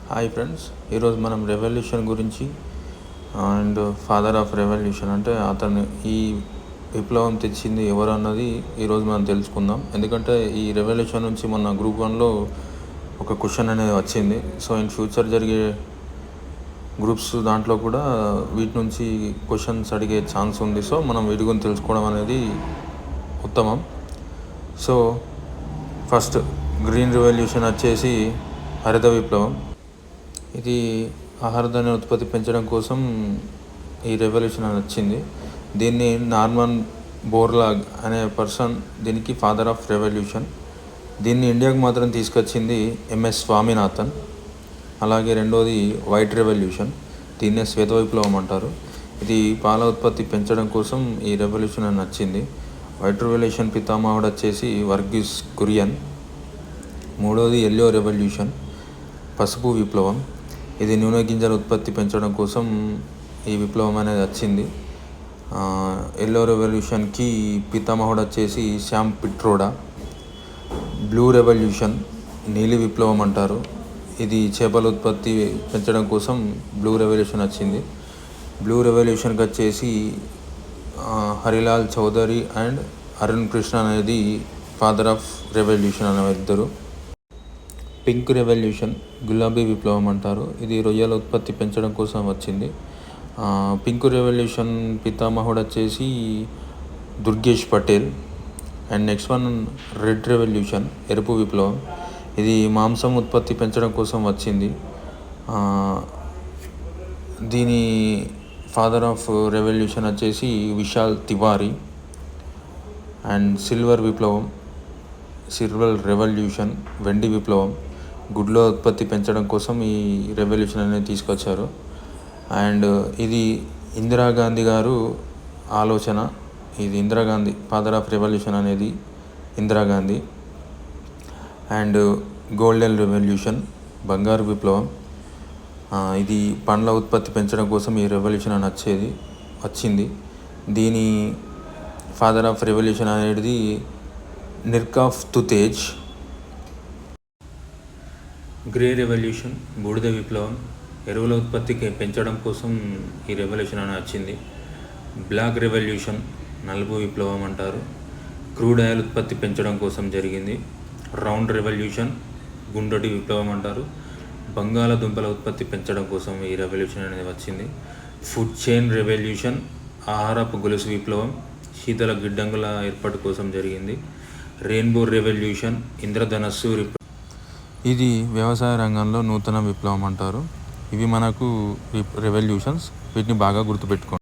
Hi friends, ఈరోజు మనం revolution గురించి అండ్ ఫాదర్ ఆఫ్ రెవల్యూషన్ అంటే అతను ఈ విప్లవం తెచ్చింది ఎవరు అన్నది ఈరోజు మనం తెలుసుకుందాం. ఎందుకంటే ఈ రెవల్యూషన్ నుంచి మొన్న గ్రూప్ 1లో ఒక క్వశ్చన్ అనేది వచ్చింది. సో ఇన్ ఫ్యూచర్ జరిగే గ్రూప్స్ దాంట్లో కూడా వీటి నుంచి క్వశ్చన్స్ అడిగే ఛాన్స్ ఉంది. సో మనం వీటి గురించి తెలుసుకోవడం అనేది ఉత్తమం. సో ఫస్ట్ గ్రీన్ రెవల్యూషన్ వచ్చేసి హరిత విప్లవం. ఇది ఆహార ధాన్య ఉత్పత్తి పెంచడం కోసం ఈ రెవల్యూషన్ అని వచ్చింది. దీన్ని నార్మన్ బోర్లాగ్ అనే పర్సన్ దీనికి ఫాదర్ ఆఫ్ రెవల్యూషన్. దీన్ని ఇండియాకు మాత్రం తీసుకొచ్చింది ఎంఎస్ స్వామినాథన్. అలాగే రెండోది వైట్ రెవల్యూషన్, దీన్నే శ్వేత విప్లవం అంటారు. ఇది పాల ఉత్పత్తి పెంచడం కోసం ఈ రెవల్యూషన్ అని వచ్చింది. వైట్ రెవల్యూషన్ పితామహుడు వచ్చేసి వర్గీస్ కురియన్. మూడోది ఎల్లో రెవల్యూషన్, పసుపు విప్లవం. ఇది నూనె గింజల ఉత్పత్తి పెంచడం కోసం ఈ విప్లవం అనేది వచ్చింది. ఎల్లో రెవల్యూషన్కి పితామహుడు వచ్చేసి శామ్ పిట్రోడా. బ్లూ రెవల్యూషన్, నీలి విప్లవం అంటారు. ఇది చేపల ఉత్పత్తి పెంచడం కోసం బ్లూ రెవల్యూషన్ వచ్చింది. బ్లూ రెవల్యూషన్కి వచ్చేసి హరిలాల్ చౌదరి అండ్ అరుణ్ కృష్ణ అనేది ఫాదర్ ఆఫ్ రెవల్యూషన్ అనే ఇద్దరు. పింక్ రెవల్యూషన్, గులాబీ విప్లవం అంటారు. ఇది రొయ్యల ఉత్పత్తి పెంచడం కోసం వచ్చింది. పింక్ రెవల్యూషన్ పితామహుడు వచ్చేసి Durgesh Patel. And next one red revolution, ఎరుపు విప్లవం. ఇది మాంసం ఉత్పత్తి పెంచడం కోసం వచ్చింది. దీని ఫాదర్ ఆఫ్ రెవల్యూషన్ వచ్చేసి విశాల్ తివారీ. అండ్ సిల్వర్ విప్లవం, సిల్వర్ రెవల్యూషన్, వెండి విప్లవం. గుడ్ల ఉత్పత్తి పెంచడం కోసం ఈ రెవల్యూషన్ అనేది తీసుకొచ్చారు. అండ్ ఇది ఇందిరాగాంధీ గారు ఆలోచన. ఇది ఇందిరాగాంధీ ఫాదర్ ఆఫ్ రెవల్యూషన్ అనేది ఇందిరాగాంధీ. అండ్ గోల్డెన్ రెవల్యూషన్, బంగారు విప్లవం. ఇది పండ్ల ఉత్పత్తి పెంచడం కోసం ఈ రెవల్యూషన్ అని వచ్చింది. దీని ఫాదర్ ఆఫ్ రెవల్యూషన్ అనేది నిర్కాఫ్ తుతేజ్. గ్రే రెవల్యూషన్, బూడిద విప్లవం. ఎరువుల ఉత్పత్తికి పెంచడం కోసం ఈ రెవల్యూషన్ అని వచ్చింది. బ్లాక్ రెవల్యూషన్, నలుపు విప్లవం అంటారు. క్రూడ్ ఆయిల్ ఉత్పత్తి పెంచడం కోసం జరిగింది. రౌండ్ రెవల్యూషన్, గుండ్రటి విప్లవం అంటారు. బంగాళదుంపల ఉత్పత్తి పెంచడం కోసం ఈ రెవల్యూషన్ అనేది వచ్చింది. ఫుడ్ చైన్ రెవల్యూషన్, ఆహారపు గొలుసు విప్లవం. శీతల గిడ్డంగుల ఏర్పాటు కోసం జరిగింది. రెయిన్బో రెవల్యూషన్, ఇంద్రధనస్సు విప్లవం. ఇది వ్యవసాయ రంగంలో నూతన విప్లవం అంటారు. ఇవి మనకు రెవల్యూషన్స్. వీటిని బాగా గుర్తుపెట్టుకోండి.